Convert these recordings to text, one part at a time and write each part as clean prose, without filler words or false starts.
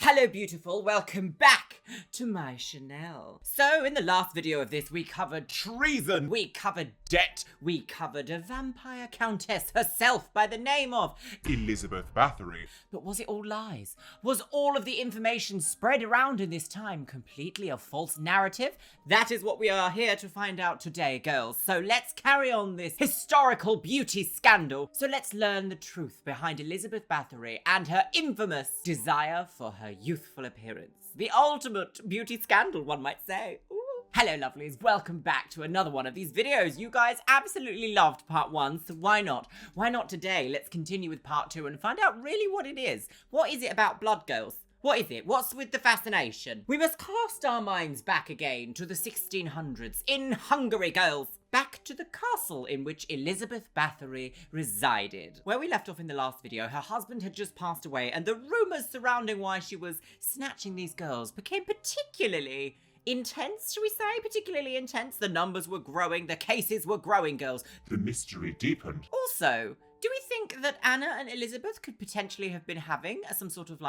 Hello beautiful, welcome back to my Chanel. So in the last video of this we covered treason, we covered debt, we covered a vampire countess herself by the name of Elizabeth Bathory. But was it all lies? Was all of the information spread around in this time completely a false narrative? That is what we are here to find out today, girls. So let's carry on this historical beauty scandal. So let's learn the truth behind Elizabeth Bathory and her infamous desire for her youthful appearance. The ultimate beauty scandal, one might say. Ooh. Hello lovelies, welcome back to another one of these videos. You guys absolutely loved part 1, so why not? Why not today? Let's continue with part 2 and find out really what it is. What is it about blood, girls? What is it? What's with the fascination? We must cast our minds back again to the 1600s in Hungary, girls. Back to the castle in which Elizabeth Bathory resided. Where we left off in the last video, her husband had just passed away and the rumours surrounding why she was snatching these girls became particularly intense, shall we say? Particularly intense. The numbers were growing, the cases were growing, girls. The mystery deepened. Also, do we think that Anna and Elizabeth could potentially have been having some sort of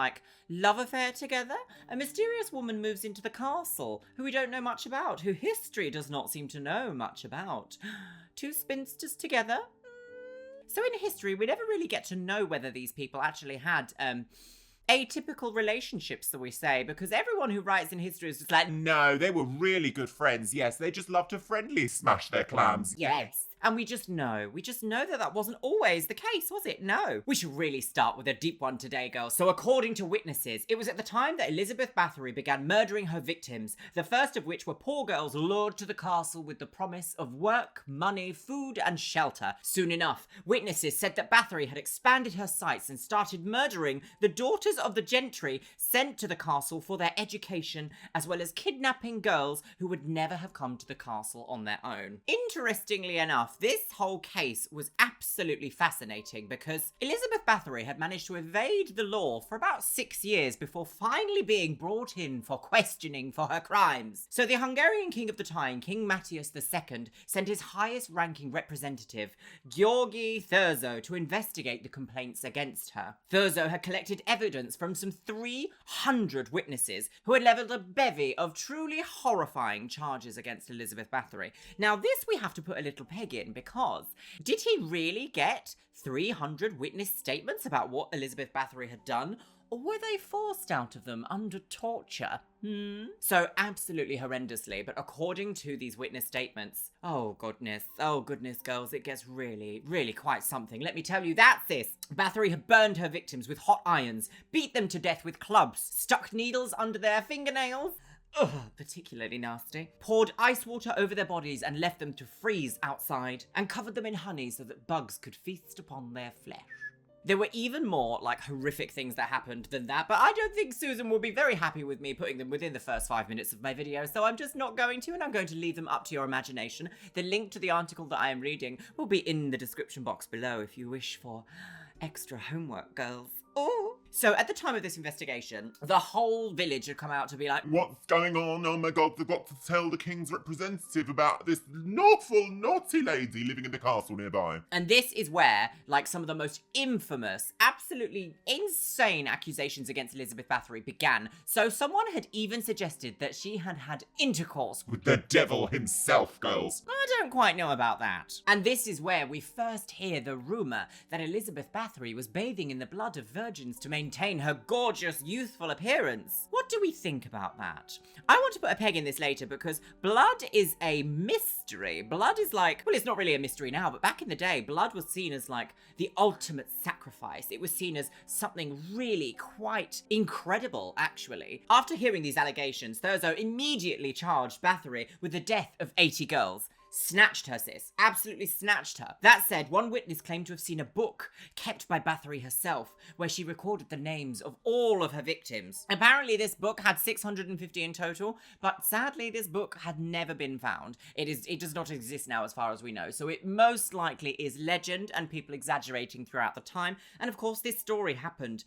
love affair together? A mysterious woman moves into the castle who we don't know much about, who history does not seem to know much about. Two spinsters together? So in history, we never really get to know whether these people actually had atypical relationships, so we say, because everyone who writes in history is just like, No, they were really good friends. Yes, they just loved to friendly smash their clams. yes. And we just know that that wasn't always the case, was it? No. We should really start with a deep one today, girls. So according to witnesses, it was at the time that Elizabeth Bathory began murdering her victims, the first of which were poor girls lured to the castle with the promise of work, money, food, and shelter. Soon enough, witnesses said that Bathory had expanded her sights and started murdering the daughters of the gentry sent to the castle for their education, as well as kidnapping girls who would never have come to the castle on their own. Interestingly enough, this whole case was absolutely fascinating because Elizabeth Bathory had managed to evade the law for about 6 years before finally being brought in for questioning for her crimes. So the Hungarian king of the time, King Matthias II, sent his highest ranking representative, György Thurzo, to investigate the complaints against her. Thurzo had collected evidence from some 300 witnesses who had levelled a bevy of truly horrifying charges against Elizabeth Bathory. Now this we have to put a little peg in, because did he really get 300 witness statements about what Elizabeth Bathory had done, or were they forced out of them under torture? So absolutely horrendously, but according to these witness statements, oh goodness, girls, it gets really, really quite something. Let me tell you that, sis. Bathory had burned her victims with hot irons, beat them to death with clubs, stuck needles under their fingernails. Ugh, particularly nasty. Poured ice water over their bodies and left them to freeze outside, and covered them in honey so that bugs could feast upon their flesh. There were even more, horrific things that happened than that, but I don't think Susan will be very happy with me putting them within the first 5 minutes of my video, so I'm just not going to, and I'm going to leave them up to your imagination. The link to the article that I am reading will be in the description box below if you wish for extra homework, girls. Oh. So at the time of this investigation, the whole village had come out to be like, What's going on? Oh my god, they've got to tell the king's representative about this naughty lady living in the castle nearby. And this is where, some of the most infamous, absolutely insane accusations against Elizabeth Bathory began. So someone had even suggested that she had had intercourse With the devil himself, girls. I don't quite know about that. And this is where we first hear the rumour that Elizabeth Bathory was bathing in the blood of virgins to maintain her gorgeous, youthful appearance. What do we think about that? I want to put a peg in this later because blood is a mystery. Blood is well, it's not really a mystery now, but back in the day, blood was seen as the ultimate sacrifice. It was seen as something really quite incredible, actually. After hearing these allegations, Thurzo immediately charged Bathory with the death of 80 girls. Snatched her, sis. Absolutely snatched her. That said, one witness claimed to have seen a book kept by Bathory herself, where she recorded the names of all of her victims. Apparently, this book had 650 in total, but sadly, this book had never been found. It does not exist now, as far as we know, so it most likely is legend and people exaggerating throughout the time. And of course, this story happened,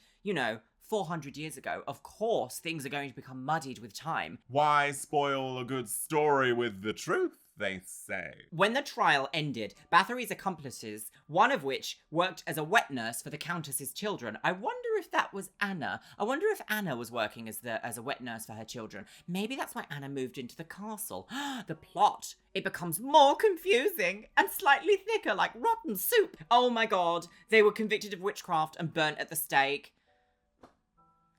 400 years ago. Of course, things are going to become muddied with time. Why spoil a good story with the truth? they say. When the trial ended, Bathory's accomplices, one of which worked as a wet nurse for the countess's children, I wonder if that was Anna. I wonder if Anna was working as a wet nurse for her children. Maybe that's why Anna moved into the castle. The plot. It becomes more confusing and slightly thicker, like rotten soup. Oh my god. They were convicted of witchcraft and burnt at the stake.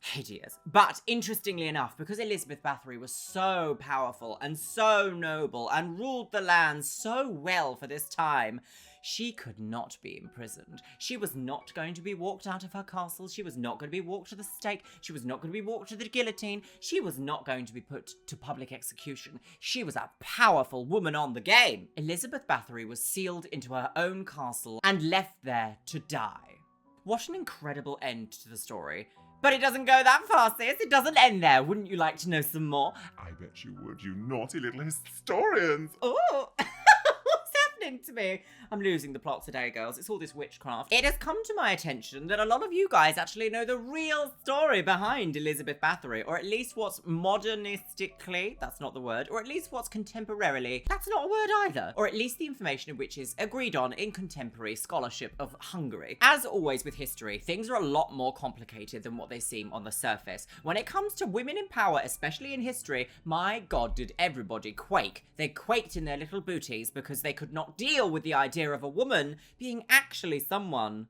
Hideous. But interestingly enough, because Elizabeth Bathory was so powerful and so noble and ruled the land so well for this time, she could not be imprisoned. She was not going to be walked out of her castle. She was not going to be walked to the stake. She was not going to be walked to the guillotine. She was not going to be put to public execution. She was a powerful woman on the game. Elizabeth Bathory was sealed into her own castle and left there to die. What an incredible end to the story. But it doesn't go that far, sis. It doesn't end there. Wouldn't you like to know some more? I bet you would, you naughty little historians. Oh, what's happening to me? I'm losing the plot today, girls. It's all this witchcraft. It has come to my attention that a lot of you guys actually know the real story behind Elizabeth Bathory, or at least what's modernistically, that's not the word, or at least what's contemporarily, that's not a word either, or at least the information in which is agreed on in contemporary scholarship of Hungary. As always with history, things are a lot more complicated than what they seem on the surface. When it comes to women in power, especially in history, my god, did everybody quake. They quaked in their little booties because they could not deal with the idea of a woman being actually someone.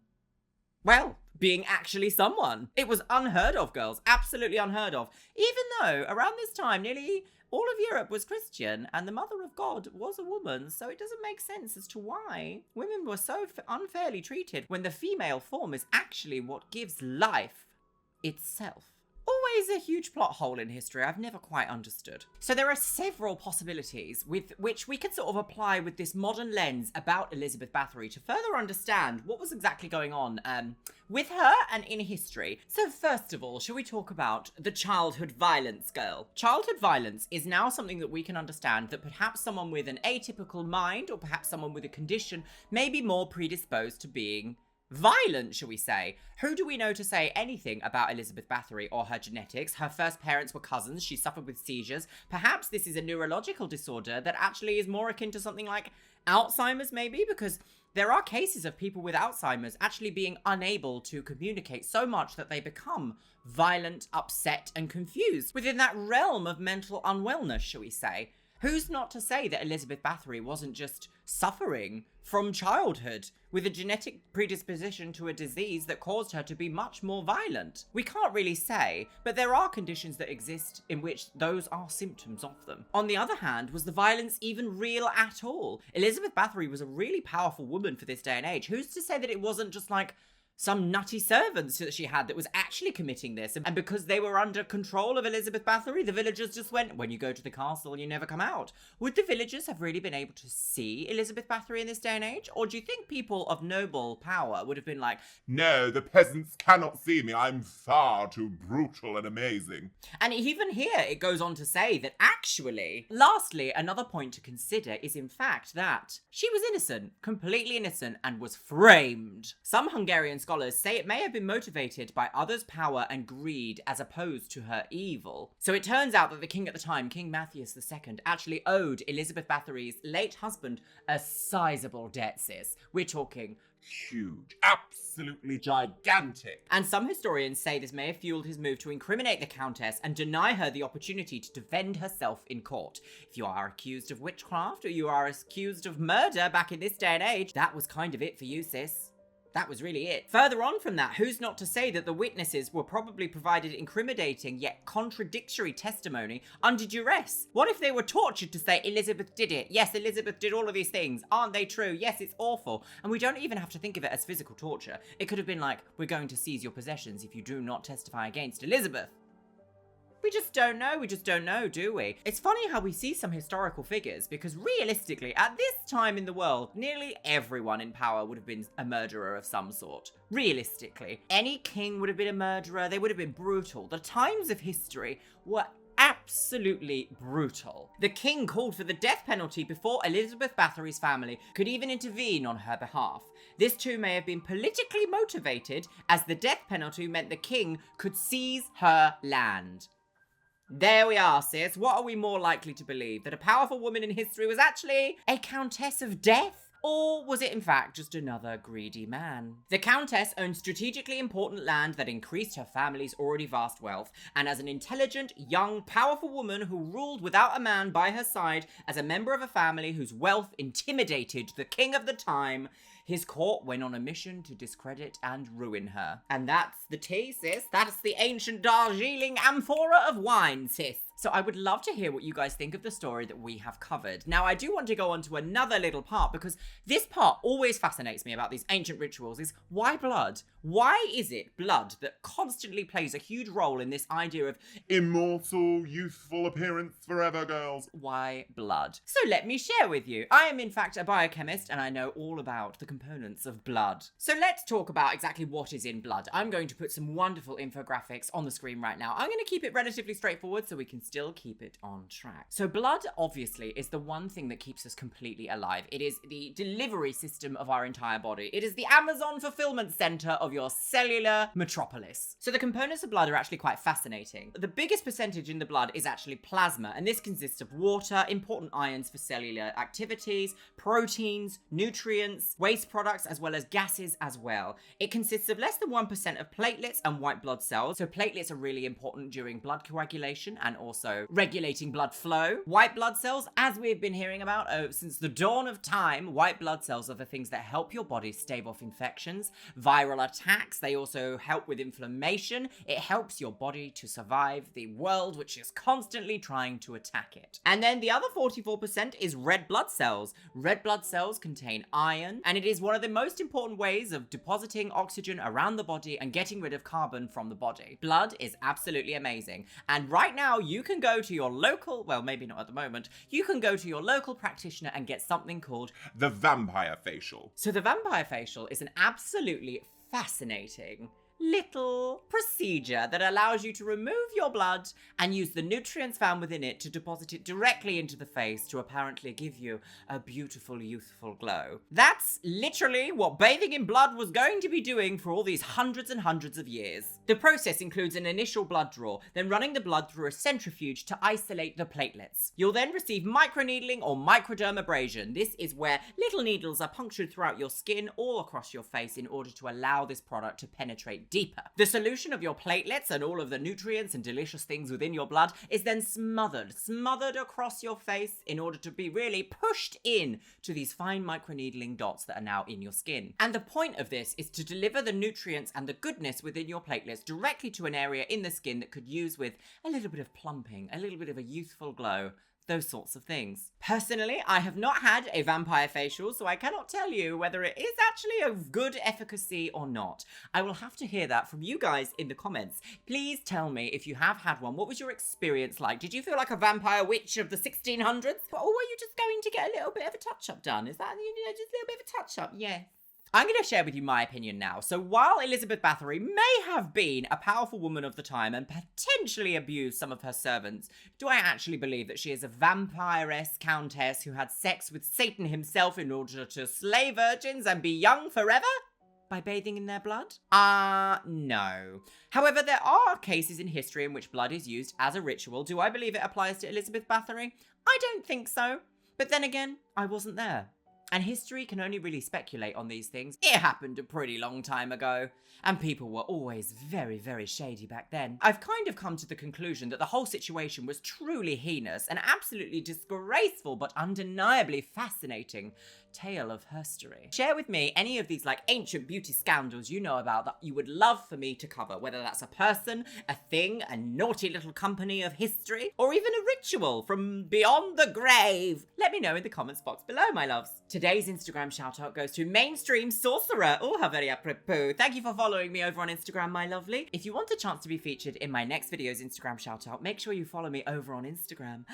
Well, being actually someone. It was unheard of, girls. Absolutely unheard of. Even though around this time, nearly all of Europe was Christian and the Mother of God was a woman, so it doesn't make sense as to why women were so unfairly treated when the female form is actually what gives life itself. Always a huge plot hole in history I've never quite understood. So there are several possibilities with which we can sort of apply with this modern lens about Elizabeth Bathory to further understand what was exactly going on with her and in history. So first of all, shall we talk about the childhood violence girl? Childhood violence is now something that we can understand that perhaps someone with an atypical mind or perhaps someone with a condition may be more predisposed to being violent, shall we say. Who do we know to say anything about Elizabeth Bathory or her genetics? Her first parents were cousins. She suffered with seizures. Perhaps this is a neurological disorder that actually is more akin to something like Alzheimer's, maybe, because there are cases of people with Alzheimer's actually being unable to communicate so much that they become violent, upset, and confused within that realm of mental unwellness, shall we say. Who's not to say that Elizabeth Bathory wasn't just suffering from childhood with a genetic predisposition to a disease that caused her to be much more violent? We can't really say, but there are conditions that exist in which those are symptoms of them. On the other hand, was the violence even real at all? Elizabeth Bathory was a really powerful woman for this day and age. Who's to say that it wasn't just like some nutty servants that she had that was actually committing this? And because they were under control of Elizabeth Bathory, the villagers just went, when you go to the castle, you never come out. Would the villagers have really been able to see Elizabeth Bathory in this day and age? Or do you think people of noble power would have been like, no, the peasants cannot see me. I'm far too brutal and amazing. And even here, it goes on to say that actually, lastly, another point to consider is in fact that she was innocent, completely innocent, and was framed. Some Hungarian scholars say it may have been motivated by others' power and greed as opposed to her evil. So it turns out that the king at the time, King Matthias II, actually owed Elizabeth Bathory's late husband a sizable debt, sis. We're talking Huge. Absolutely gigantic. And some historians say this may have fueled his move to incriminate the countess and deny her the opportunity to defend herself in court. If you are accused of witchcraft or you are accused of murder back in this day and age, that was kind of it for you, sis. That was really it. Further on from that, who's not to say that the witnesses were probably provided incriminating yet contradictory testimony under duress? What if they were tortured to say Elizabeth did it? Yes, Elizabeth did all of these things. Aren't they true? Yes, it's awful. And we don't even have to think of it as physical torture. It could have been like, we're going to seize your possessions if you do not testify against Elizabeth. We just don't know. We just don't know, do we? It's funny how we see some historical figures because realistically, at this time in the world, nearly everyone in power would have been a murderer of some sort. Realistically. Any king would have been a murderer. They would have been brutal. The times of history were absolutely brutal. The king called for the death penalty before Elizabeth Bathory's family could even intervene on her behalf. This too may have been politically motivated, as the death penalty meant the king could seize her land. There we are, sis. What are we more likely to believe? That a powerful woman in history was actually a countess of death? Or was it in fact just another greedy man? The countess owned strategically important land that increased her family's already vast wealth, and as an intelligent, young, powerful woman who ruled without a man by her side, as a member of a family whose wealth intimidated the king of the time, his court went on a mission to discredit and ruin her. And that's the tea, sis. That's the ancient Darjeeling amphora of wine, sis. So I would love to hear what you guys think of the story that we have covered. Now, I do want to go on to another little part, because this part always fascinates me about these ancient rituals, is why blood? Why is it blood that constantly plays a huge role in this idea of immortal, youthful appearance forever, girls? Why blood? So let me share with you. I am in fact a biochemist, and I know all about the components of blood. So let's talk about exactly what is in blood. I'm going to put some wonderful infographics on the screen right now. I'm going to keep it relatively straightforward so we can still keep it on track. So blood, obviously, is the one thing that keeps us completely alive. It is the delivery system of our entire body. It is the Amazon fulfillment center of your cellular metropolis. So the components of blood are actually quite fascinating. The biggest percentage in the blood is actually plasma, and this consists of water, important ions for cellular activities, proteins, nutrients, waste products, as well as gases as well. It consists of less than 1% of platelets and white blood cells. So platelets are really important during blood coagulation and also regulating blood flow. White blood cells, as we've been hearing about since the dawn of time, white blood cells are the things that help your body stave off infections, viral attacks. They also help with inflammation. It helps your body to survive the world, which is constantly trying to attack it. And then the other 44% is red blood cells. Red blood cells contain iron, and it is one of the most important ways of depositing oxygen around the body and getting rid of carbon from the body. Blood is absolutely amazing. And right now, you can go to your local, well, maybe not at the moment, you can go to your local practitioner and get something called the vampire facial. So the vampire facial is an absolutely fascinating little procedure that allows you to remove your blood and use the nutrients found within it to deposit it directly into the face to apparently give you a beautiful, youthful glow. That's literally what bathing in blood was going to be doing for all these hundreds and hundreds of years. The process includes an initial blood draw, then running the blood through a centrifuge to isolate the platelets. You'll then receive microneedling or microdermabrasion. This is where little needles are punctured throughout your skin all across your face in order to allow this product to penetrate deeper. The solution of your platelets and all of the nutrients and delicious things within your blood is then smothered across your face in order to be really pushed in to these fine microneedling dots that are now in your skin. And the point of this is to deliver the nutrients and the goodness within your platelets directly to an area in the skin that could use with a little bit of plumping, a little bit of a youthful glow, those sorts of things. Personally, I have not had a vampire facial, so I cannot tell you whether it is actually of good efficacy or not. I will have to hear that from you guys in the comments. Please tell me if you have had one. What was your experience like? Did you feel like a vampire witch of the 1600s? Or were you just going to get a little bit of a touch-up done? Is that, just a little bit of a touch-up? Yeah. I'm going to share with you my opinion now. So while Elizabeth Bathory may have been a powerful woman of the time and potentially abused some of her servants, do I actually believe that she is a vampiress countess who had sex with Satan himself in order to slay virgins and be young forever? By bathing in their blood? No. However, there are cases in history in which blood is used as a ritual. Do I believe it applies to Elizabeth Bathory? I don't think so. But then again, I wasn't there. And history can only really speculate on these things. It happened a pretty long time ago, and people were always very, very shady back then. I've kind of come to the conclusion that the whole situation was truly heinous, an absolutely disgraceful but undeniably fascinating tale of herstory. Share with me any of these ancient beauty scandals you know about that you would love for me to cover, whether that's a person, a thing, a naughty little company of history, or even a ritual from beyond the grave. Let me know in the comments box below, my loves. Today's Instagram shout out goes to Mainstream Sorcerer. Oh, how very apropos. Thank you for following me over on Instagram, my lovely. If you want a chance to be featured in my next video's Instagram shout out, make sure you follow me over on Instagram.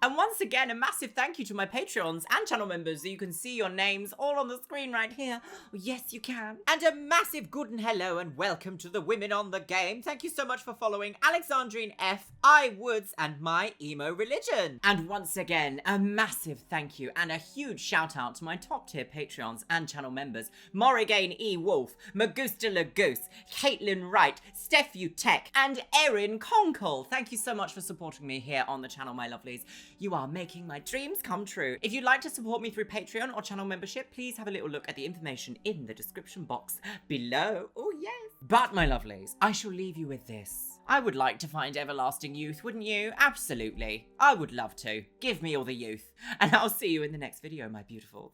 And once again, a massive thank you to my Patreons and channel members. You can see your names all on the screen right here. Yes, you can. And a massive good and hello and welcome to the women on the game. Thank you so much for following Alexandrine F, I Woods, and My Emo Religion. And once again, a massive thank you and a huge shout out to my top tier Patreons and channel members. Morrigan E. Wolf, Magusta Lagoose, Caitlin Wright, Steph U Tech, and Erin Conkle. Thank you so much for supporting me here on the channel, my lovelies. You are making my dreams come true. If you'd like to support me through Patreon or channel membership, please have a little look at the information in the description box below. Oh yes. But my lovelies, I shall leave you with this. I would like to find everlasting youth, wouldn't you? Absolutely. I would love to. Give me all the youth. And I'll see you in the next video, my beautifuls.